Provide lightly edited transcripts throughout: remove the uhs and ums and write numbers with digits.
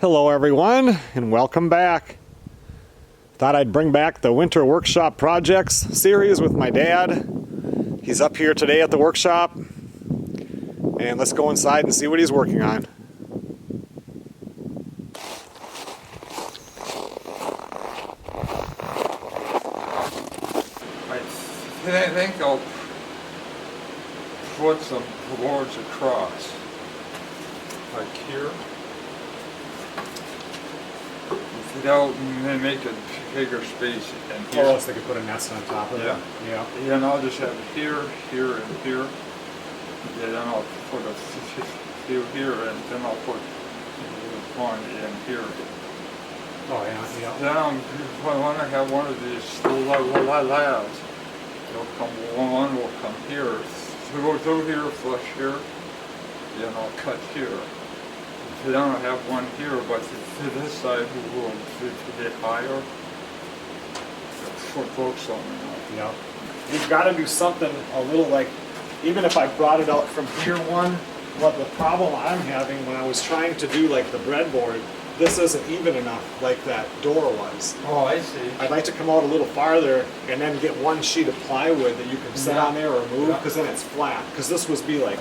Hello everyone, and welcome back. Thought I'd bring back the Winter Workshop Projects series with my dad. He's up here today at the workshop, and let's go inside and see what he's working on. I think I'll put some boards across, like here. That'll make a bigger space in here. Oh, so they could put a nest on top of it? Yeah. And I'll just have it here, here, and here. And then I'll put a few here, and then I'll put one in here. Oh, yeah. Then when I have one of these labs, one will come here, through here, flush here, then I'll cut here. Then I'll have one here, but to this side will get higher. For folks on me. Yeah. You've got to do something a little like, even if I brought it out from here one, what the problem I'm having when I was trying to do like the breadboard, this isn't even enough like that door was. Oh, I see. I'd like to come out a little farther and then get one sheet of plywood that you can sit on there or move, because then it's flat. Because this was be like,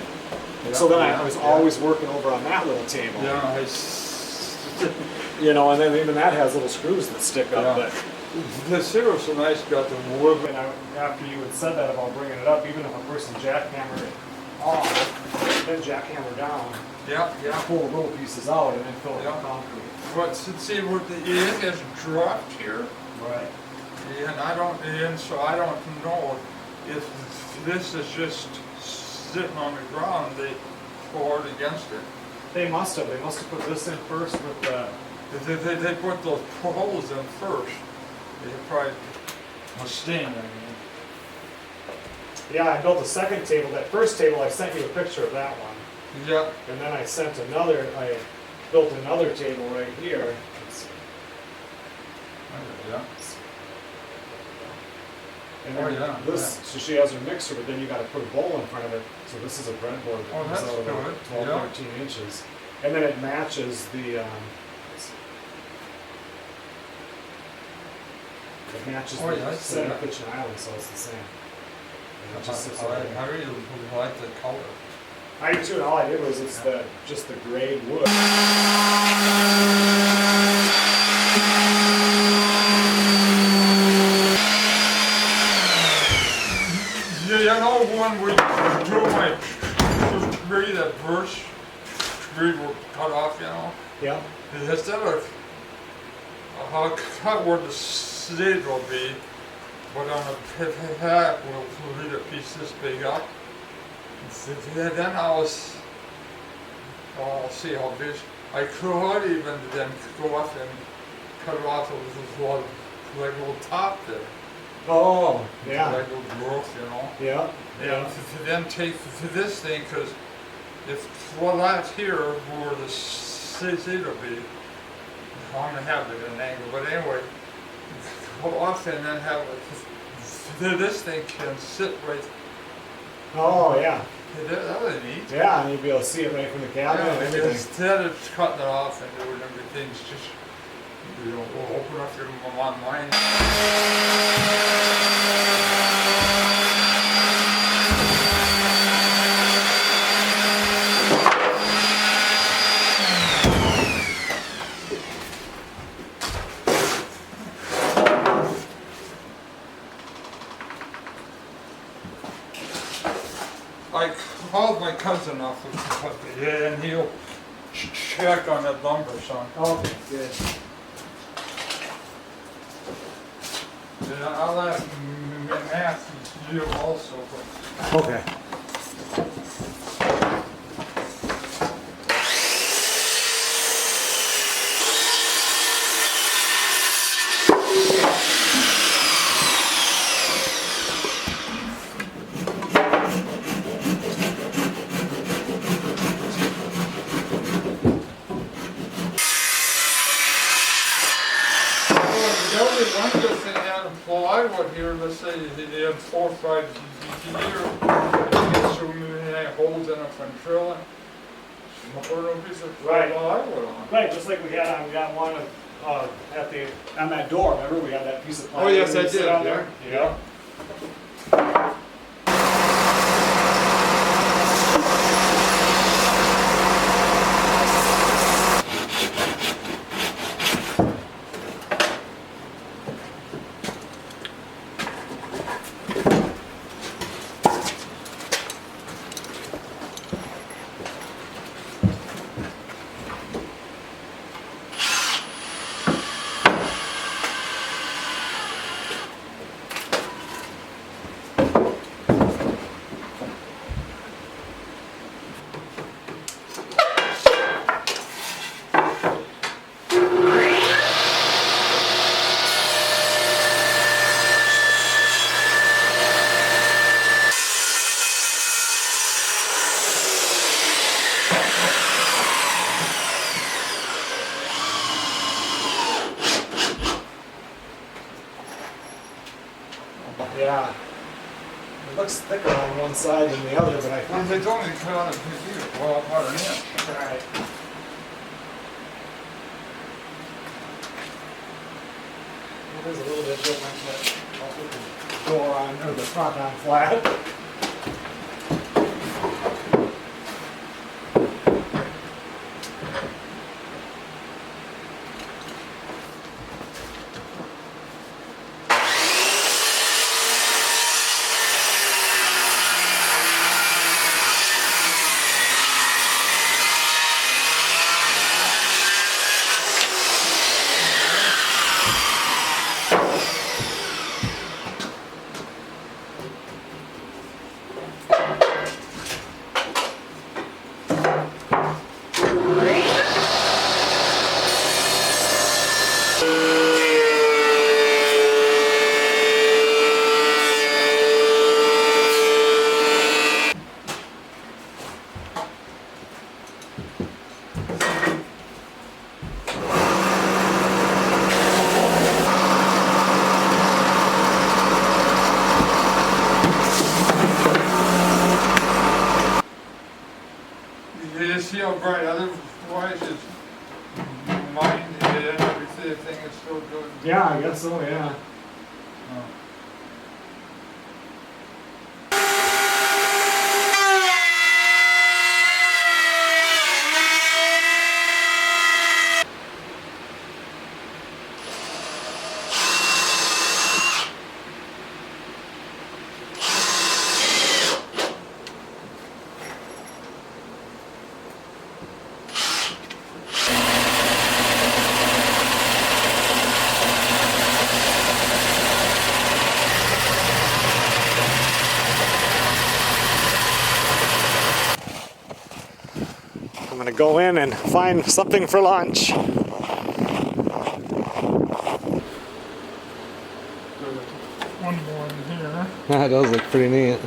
so then I was always working over on that little table. Yeah, you know, and then even that has little screws that stick up. But the cereal's so nice, got the wood. and after you had said that about bringing it up, even if a person jackhammered it off, then jackhammer down, Yeah. pull little pieces out, and then fill it with concrete. But see, what the it is dropped here, Right. so I don't know if this is just sitting on the ground. They poured against it. They must have. They must have put this in first with the. They put those holes in first. They probably mistake. I mean. Yeah, I built a second table. That first table, I sent you a picture of that one. Yeah. And then I sent another, I built another table right here. Yeah. And then this, so she has her mixer, but then you gotta put a bowl in front of it. So this is a breadboard that comes that's out about good. 12, 13 inches. And then it matches the, it matches the center kitchen island, so it's the same. And it just sits over there. I really like the color. I do too, and all I did was just the grade wood. Yeah, I know when we drew my tree, that birch tree were cut off, you know. Yeah. Instead of cut where the seed will be, but on a pack we'll leave a piece this big up. Then I'll see how big. I could even then go up and cut it off with like a little top there. Oh, yeah. Like a little growth, you know. Yeah. And to then take this thing, because if that's here where the seed will be, I'm gonna have it at an angle. But anyway, go off and then have it. This thing can sit right. Oh, yeah. That was neat. Yeah, and you'd be able to see it right from the cabin and everything. Instead of cutting it off and doing everything, it's just, we'll open up your mind. I called my cousin off of the and he'll check on that lumber, son. Okay, good. Yeah, I'll ask Matt you also. But Okay. one good thing out of plywood here, let's say they have 4 or 5 years, so many holes in it from drilling. Or no piece of Right. plywood on. Right, just like we got one on that door, remember? We had that piece of Oh, plywood. yes, I we sit did, on yeah. there? Yeah. Yeah. It looks thicker on one side than the other, but I And think they told me to cut out a piece, well, about an inch. right. It is a little bit different, but I'll put the door on, or the front on flat. You see how bright otherwise is mine and everything is still good. Yeah, I guess so, yeah. Oh. I'm gonna go in and find something for lunch. There's one more in here. That does look pretty neat.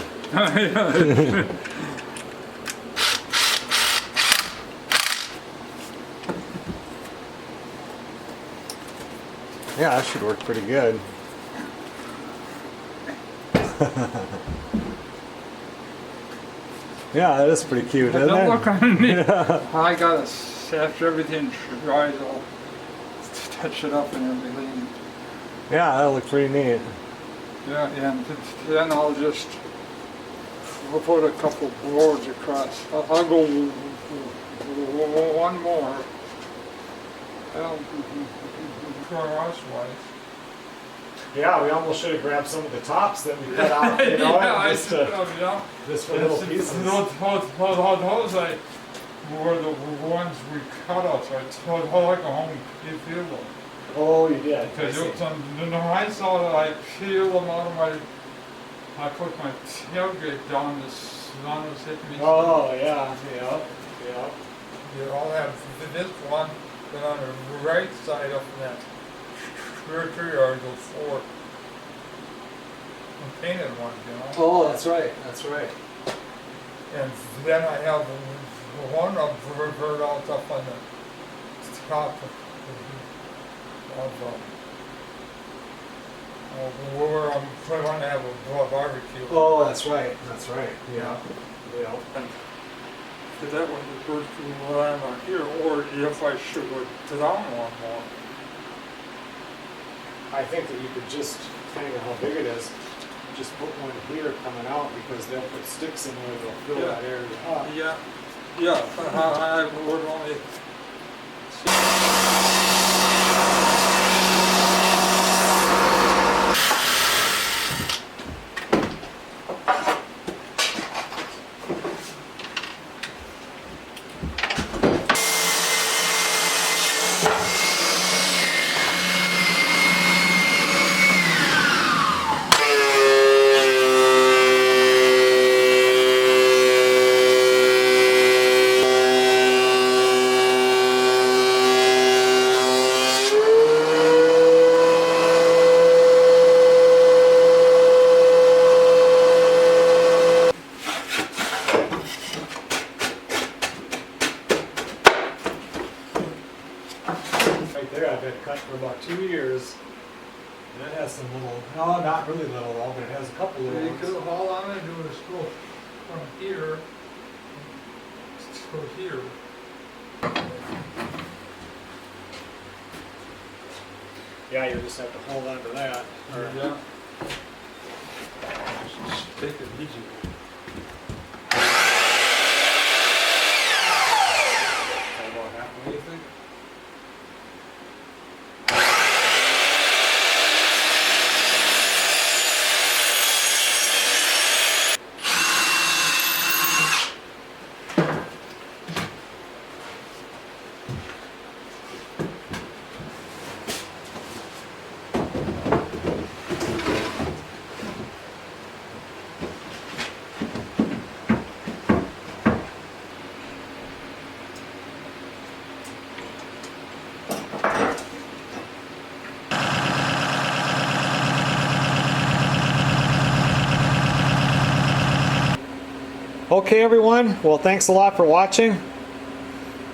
Yeah, that should work pretty good. Yeah, that is pretty cute, isn't Don't it? look on me. I gotta, after everything dries, I'll touch it up and everything. Yeah, that looks pretty neat. Yeah, and then I'll just put a couple boards across. I'll go one more. Crosswise. Yeah, we almost should have grabbed some of the tops that we cut out, you know, Yeah, just, just for little pieces. Those were the ones we cut out, so I like a home field them. Oh, you did. I Because see. I saw that I peeled them out of my, I put my tailgate down the sun was hitting me. Oh, yeah, yeah, yeah. You all have this one, then on the right side of that tree yard, go forward. Painted ones, you know. Oh, that's right, that's right. And then I have one of bird out up on the top of where I'm going to have a barbecue. Oh, that's right, that's right. Yeah, yeah. Because that was the first one land on here, or if I should go down one more. I think that you could just, depending on how big it is, just put one here coming out because they'll put sticks in there that'll fill Yeah. that area up. Yeah, yeah, I would only. Right there, I've had cut for about 2 years. And it has some little, no, not really little though, but it has a couple little You ones. could, all I'm gonna do is go from here to here. Yeah, you just have to hold on to that. Or, Yeah. Just take it easy. about halfway, you think? Okay everyone, well thanks a lot for watching.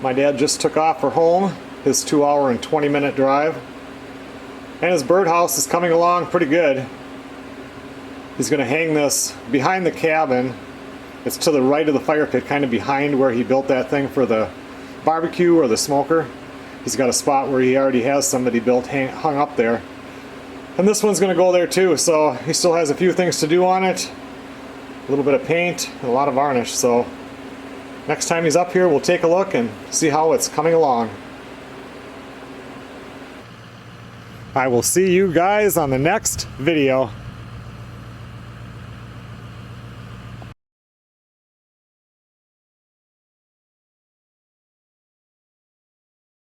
My dad just took off for home, his 2-hour and 20-minute drive. And his birdhouse is coming along pretty good. He's going to hang this behind the cabin. It's to the right of the fire pit, kind of behind where he built that thing for the barbecue or the smoker. He's got a spot where he already has somebody built hung up there. And this one's going to go there too, so he still has a few things to do on it. A little bit of paint, and a lot of varnish, so next time he's up here we'll take a look and see how it's coming along. I will see you guys on the next video.